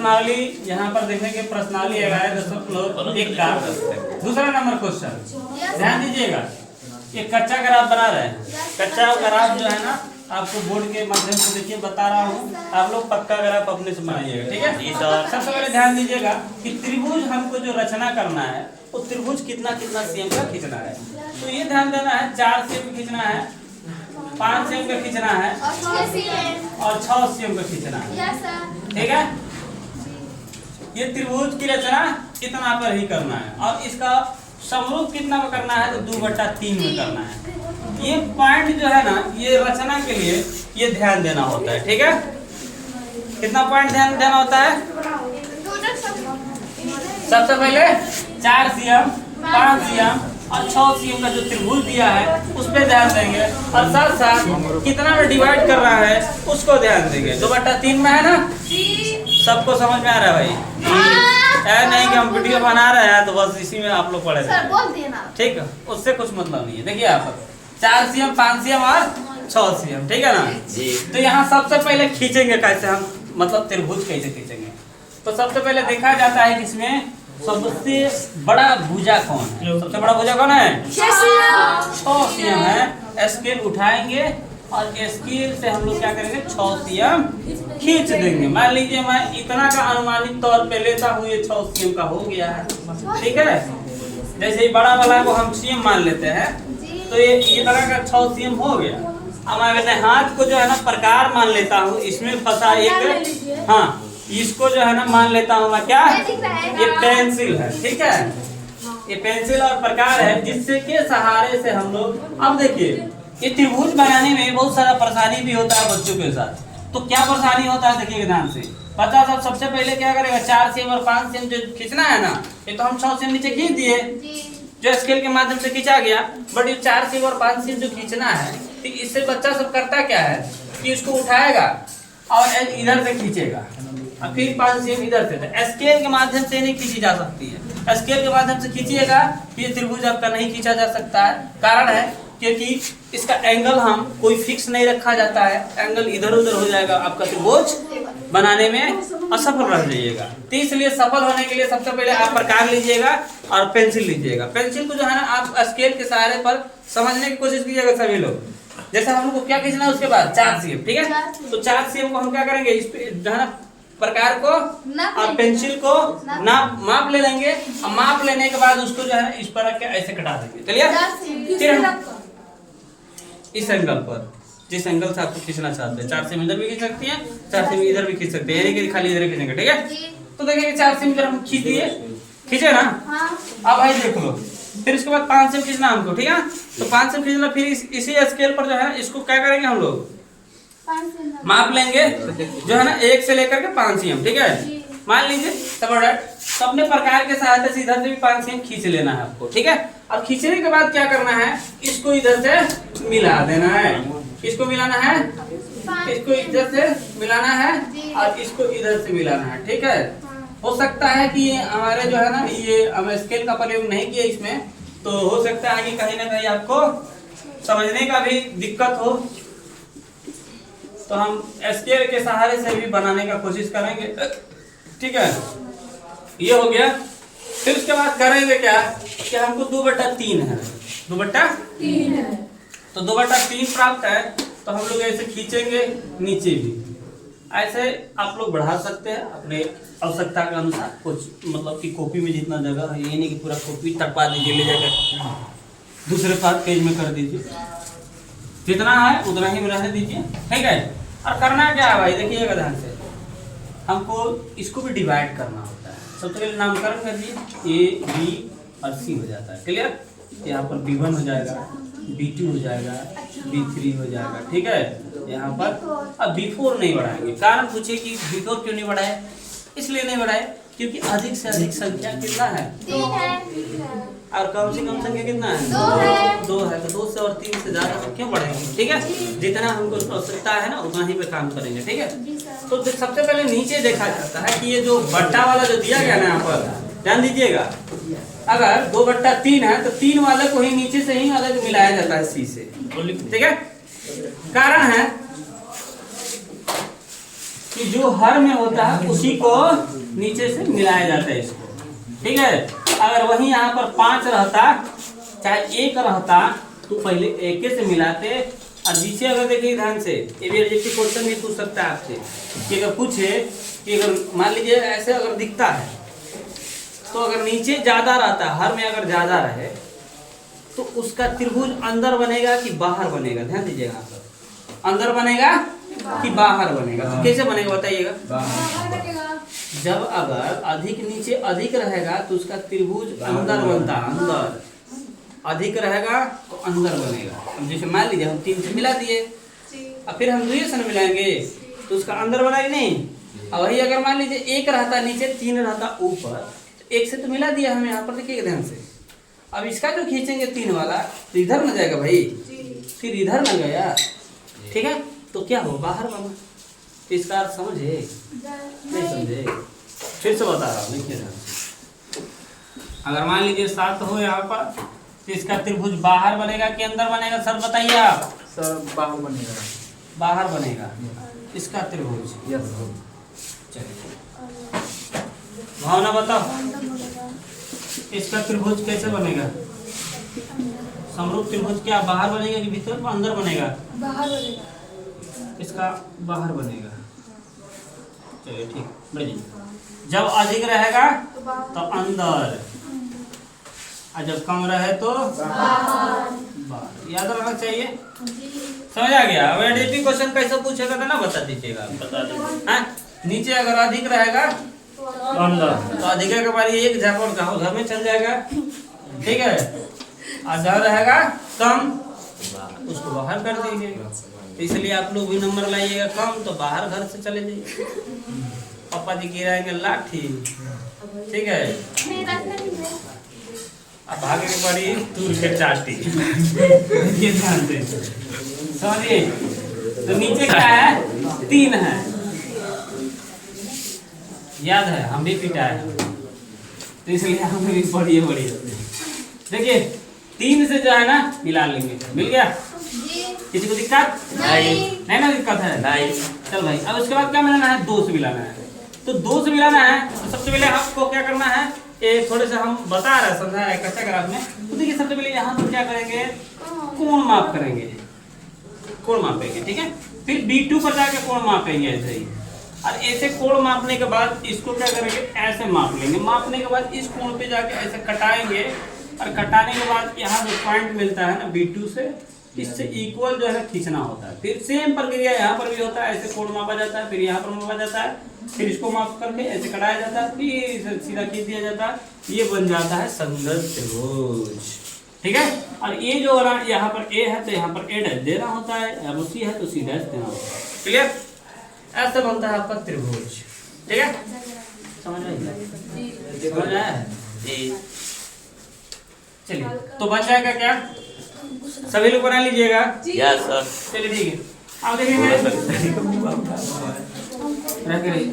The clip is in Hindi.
प्रश्नावली यहाँ पर देखेंगे, प्रश्नावली 11.1 का दूसरा नंबर क्वेश्चन। ध्यान दीजिएगा, ये कच्चा ग्राफ बना रहे हैं। कच्चा ग्राफ जो है ना आपको बोर्ड के माध्यम से देखिए बता रहा हूँ, आप लोग पक्का ग्राफ अपने से बनाइएगा, ठीक है। सबसे पहले ध्यान दीजिएगा कि त्रिभुज हमको जो रचना करना है वो त्रिभुज कितना कितना सीएम का खींचना है। तो ये ध्यान देना है 4 सीएम का खींचना है, 5 सीएम का खींचना है और 6 सीएम का खींचना है, ठीक है। ये त्रिभुज की रचना इतना पर ही करना है और इसका समरूप कितना में करना है, तो 2/3 में करना है। ये पॉइंट जो है ना, ये रचना के लिए ये ध्यान देना होता है, ठीक है। कितना पॉइंट ध्यान देना होता है? सबसे पहले 4 सीएम, 5 सीएम और 6 सीएम का जो त्रिभुज दिया है उस पर ध्यान देंगे और साथ साथ कितना में डिवाइड कर रहा है उसको ध्यान देंगे। 2/3 में है ना, सबको समझ में आ रहा है भाई? है नहीं कि हम वीडियो बना रहे हैं तो बस इसी में आप लोग पढ़े ठीक है, उससे कुछ मतलब नहीं है। देखिए आप 4 सीएम, 5 सीएम और 6 सीएम, ठीक है ना जी। तो यहाँ सबसे पहले खींचेंगे कैसे हम, मतलब त्रिभुज कैसे खींचेंगे। तो सबसे पहले देखा जाता है कि इसमें सबसे बड़ा भुजा कौन है। सबसे बड़ा भुजा कौन है? 6 सीएम है। स्केल उठाएंगे और स्केल से हम लोग क्या करेंगे, 6 सीएम खींच देंगे। मान लीजिए मैं इतना का अनुमानित तौर पे लेता हूँ, ये 6 सीएम का हो गया है, ठीक है। जैसे बड़ा वाला को हम सीएम मान लेते हैं तो ये तरह का 6 सीएम हो गया। अब मैं अपने हाथ को जो है ना प्रकार मान लेता हूँ, इसमें फंसा एक, हाँ इसको जो है ना मान लेता हूँ मैं क्या, ये पेंसिल है, ठीक है। ये पेंसिल और प्रकार है जिससे के सहारे से हम लोग, अब देखिए ये त्रिभुज बनाने में बहुत सारा परेशानी भी होता है बच्चों के साथ। तो क्या परेशानी होता है देखिए ध्यान से। पता सब सबसे पहले क्या करेगा, 4 सीएम और 5 सीएम जो खींचना है ना, ये तो हम 6 सीएम नीचे खींच दिए जो स्केल के माध्यम से खींचा गया। बट ये 4 सीएम और 5 सीएम जो खींचना है, तो इससे बच्चा सब करता क्या है कि इसको उठाएगा और इधर से खींचेगा और फिर 5 सीएम इधर से। तो स्केल के माध्यम से नहीं खींची जा सकती है। स्केल के माध्यम से खींचिएगा फिर त्रिभुज आपका नहीं खींचा जा सकता है। कारण है क्योंकि इसका एंगल हम कोई फिक्स नहीं रखा जाता है, एंगल इधर उधर हो जाएगा, आपका त्रिभुज बनाने में असफल रह जाइएगा। तो इसलिए सफल होने के लिए सबसे पहले आप प्रकार लीजिएगा और पेंसिल लीजिएगा। पेंसिल को जो है ना आप स्केल के सहारे पर समझने की कोशिश कीजिएगा सभी लोग। जैसे हम लोग को क्या खींचना है उसके बाद 4 सीएम, ठीक है। तो 4 सीएम को हम क्या करेंगे, इस पे जो है ना प्रकार को और पेंसिल को माप ले लेंगे और माप लेने के बाद उसको जो है इस पर रख के ऐसे कटा देंगे। चलिए फिर इस एंगल पर, जिस एंगल से आपको खींचना चाहते हैं, 4 सीएम इधर भी खींच सकती हैं, 4 सीएम इधर भी खींच सकते हैं, यानी कि खाली इधर खींचेंगे, ठीक है। तो देखिए 4 सीएम जब हम खींच दिए, खींचे ना, अब भाई देख लो। फिर इसके बाद 5 सीएम खींचना हमको, ठीक है। तो 5 सीएम खींचना, फिर इसी स्केल पर जो है इसको क्या करेंगे हम लोग, माप लेंगे जो है ना 1 से लेकर के 5 सीएम, ठीक है। मान लीजिए तो अपने प्रकार के सहायता से इधर से भी 5 सीएम खींच लेना है आपको, ठीक है। अब खींचने के बाद क्या करना है, इसको इधर से मिला देना है, इसको मिलाना है, इसको इधर से मिलाना है और इसको इधर से मिलाना है, ठीक है। हो सकता है कि हमारे जो है ना ये हम स्केल का प्रयोग नहीं किया इसमें, तो हो सकता है कि कहीं ना कहीं आपको समझने का भी दिक्कत हो, तो हम स्केल के सहारे से भी बनाने का कोशिश करेंगे, ठीक है। ये हो गया। फिर उसके बाद करेंगे क्या कि हमको 2/3 है, 2/3 है। तो 2/3 प्राप्त है तो हम लोग ऐसे खींचेंगे नीचे भी, ऐसे आप लोग बढ़ा सकते हैं अपने आवश्यकता के अनुसार। कुछ मतलब कि कॉपी में जितना जगह है, ये नहीं कि पूरा कॉपी तड़पा दीजिए, ले जाकर दूसरे पेज में कर दीजिए, जितना है उतना ही रहने दीजिए, ठीक है। और करना क्या है भाई, देखिएगा ध्यान से, हमको इसको भी डिवाइड करना होता है। सबसे पहले नामकरण कर दिए, ए बी और सी हो जाता है, क्लियर। यहाँ पर B1 हो जाएगा, B2 हो जाएगा, B3 हो जाएगा, ठीक है। यहाँ पर अब B4 नहीं बढ़ाएंगे। कारण पूछिए कि B4 क्यों नहीं बढ़ाए, इसलिए नहीं बढ़ाए क्योंकि अधिक से अधिक संख्या कितना है, 3 है, और कम से कम संख्या कितना है, 2 है। तो 2 से और 3 से ज्यादा क्यों बढ़ेंगे, ठीक है। जितना हमको आवश्यकता है ना उतना ही पे काम करेंगे, ठीक है। तो सबसे पहले नीचे देखा जाता है कि ये जो बट्टा वाला जो दिया गया ना, यहाँ पर ध्यान दीजिएगा, अगर 2/3 है तो 3 वाले को ही नीचे से ही अलग मिलाया जाता है C से, ठीक है। कारण है कि जो हर में होता है उसी को नीचे से मिलाया जाता है इसको, ठीक है। अगर वही यहाँ पर 5 रहता चाहे 1 रहता तो पहले 1 से मिलाते। और नीचे अगर देखिए ध्यान से, ये भी एडजेक्टिव क्वेश्चन भी पूछ सकता है आपसे कि अगर पूछे कि अगर मान लीजिए ऐसे अगर दिखता है तो अगर नीचे ज्यादा रहता है, हर में अगर ज्यादा रहे तो उसका त्रिभुज अंदर बनेगा कि बाहर बनेगा? ध्यान दीजिएगा यहाँ पर, अंदर बनेगा कि बाहर बनेगा? तो कैसे बनेगा बताइएगा। जब अगर अधिक नीचे अधिक रहेगा तो उसका त्रिभुज अंदर बनता है, अंदर अधिक रहेगा तो अंदर बनेगा। अब जैसे मान लीजिए हम 3 से मिला दिए, अब फिर हम 2 से मिलाएंगे तो उसका अंदर बना कि नहीं। और वही अगर मान लीजिए 1 रहता नीचे 3 रहता ऊपर, 1 से तो मिला दिया हमें यहाँ पर, देखिए ध्यान से। अब इसका जो खींचेंगे 3 वाला तो इधर न जाएगा भाई, फिर इधर न गया, ठीक है। तो क्या हो, बाहर बना। तो इसका अर्थ समझे नहीं समझे? फिर से बता रहा हूँ, देखिए ध्यान से। अगर मान लीजिए 7 हो यहाँ पर तो इसका त्रिभुज बाहर बनेगा कि अंदर बनेगा सर बताइए आप? सर बाहर बनेगा। बाहर बनेगा इसका त्रिभुज। चलिए भावना बताओ, इसका त्रिभुज कैसे बनेगा? समरूप त्रिभुज क्या बाहर बनेगा कि भीतर अंदर बनेगा? बाहर बनेगा। इसका बाहर बनेगा। चलिए ठीक, बढ़िया। जब अधिक रहेगा तो अंदर, और जब कम रहे तो बाहर। याद रखना चाहिए, समझ आ गया। अब एडजेक्टिव क्वेश्चन कैसे पूछेगा तो ना बता दीजिएगा, बता दीजिए। नीचे अगर अधिक रहेगा अंदर तो अधिक के बारे 1 झापड़ का उधर में चल जाएगा, ठीक है। और जहाँ रहेगा कम उसको बाहर कर दीजिए। तो इसलिए आप लोग भी नंबर लाइएगा कम तो बाहर घर से चले जाइए, पापा जी गिराएंगे लाठी, ठीक है। अब भागे के पड़ी दूर के चाटी। ये ध्यान से समझिए। तो नीचे क्या है? 3 है, याद है हम भी पिटाए हैं, तो इसलिए हम भी बढ़िया देखिए 3 से जो है ना मिला लेंगे। मिल गया? किसी को दिक्कत नहीं ना? दिक्कत है नहीं। चल भाई, अब उसके बाद क्या मिलाना है? 2 से मिलाना है। तो 2 से मिलाना है तो सबसे पहले आपको क्या करना है, ये थोड़े से हम बता रहे समझा रहे कच्चा ग्राफ में। तो देखिए सबसे पहले यहाँ पर क्या करेंगे, कोण माप करेंगे, कोण मापेंगे, ठीक है। फिर B2 पर जाके कोण मापेंगे ऐसे ही। और ऐसे कोण मापने के बाद इसको क्या करेंगे, ऐसे माप लेंगे। मापने के बाद इस कोण पे जाके ऐसे कटाएंगे, और कटाने के बाद यहाँ जो पॉइंट मिलता है ना B2 से, इससे इक्वल जो है खींचना होता है। फिर सेम प्रक्रिया यहाँ पर भी होता है, ऐसे कोण मापा जाता है, फिर यहाँ पर मापा जाता है, फिर इसको माप करके ऐसे कटाया जाता है, फिर सीधा खींच दिया जाता है। ये बन जाता है संगत त्रिभुज, ठीक है। और ये जो यहाँ पर A है तो यहाँ पर A डैश देना होता है, अब C है तो C डैश देना होता है, क्लियर। ऐसे बनता है आपका त्रिभुज, ठीक है। समझ आया? चलिए तो बन जाएगा क्या, सभी लोग बना लीजिएगा? Yes sir. चलिए ठीक है, आप देखेंगे रख रही